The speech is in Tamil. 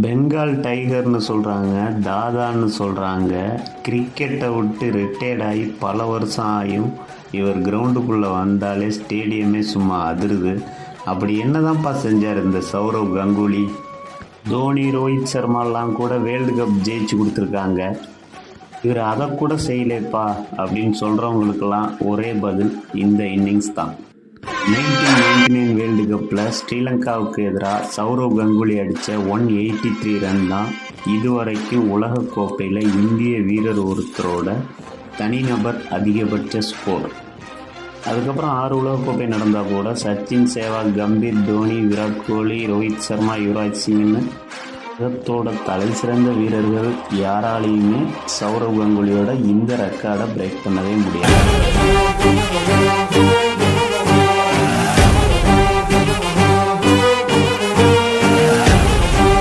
பெங்கால் டைகர்னு சொல்கிறாங்க, தாதான்னு சொல்கிறாங்க. கிரிக்கெட்டை விட்டு ரிட்டையர்ட் ஆகி பல வருஷம் ஆகியும் இவர் கிரவுண்டுக்குள்ளே வந்தாலே ஸ்டேடியமே சும்மா அதிருது. அப்படி என்னதான்ப்பா செஞ்சார் இந்த சௌரவ் கங்குலி? தோனி, ரோஹித் சர்மாலாம் கூட வேர்ல்டு கப் ஜெயிச்சு கொடுத்துருக்காங்க. இவர் அதை கூட செய்யலேப்பா அப்படின்னு சொல்கிறவங்களுக்கெல்லாம் ஒரே பதில், இந்த இன்னிங்ஸ் தான். 1999 வேர்ல்டு கப்பில் ஸ்ரீலங்காவுக்கு எதிராக சௌரவ் கங்குலி அடித்த 183 ரன் தான் இதுவரைக்கும் உலகக்கோப்பையில் இந்திய வீரர் ஒருத்தரோட தனிநபர் அதிகபட்ச ஸ்கோர். அதுக்கப்புறம் 6 உலகக்கோப்பை நடந்தால் கூட சச்சின், சேவாக், கம்பீர், தோனி, விராட் கோலி, ரோஹித் சர்மா, யுவராஜ் சிங்னு உலகத்தோட தலை சிறந்த வீரர்கள் யாராலையுமே சௌரவ் கங்குலியோட இந்த ரெக்கார்டை பிரேக் பண்ணவே முடியாது.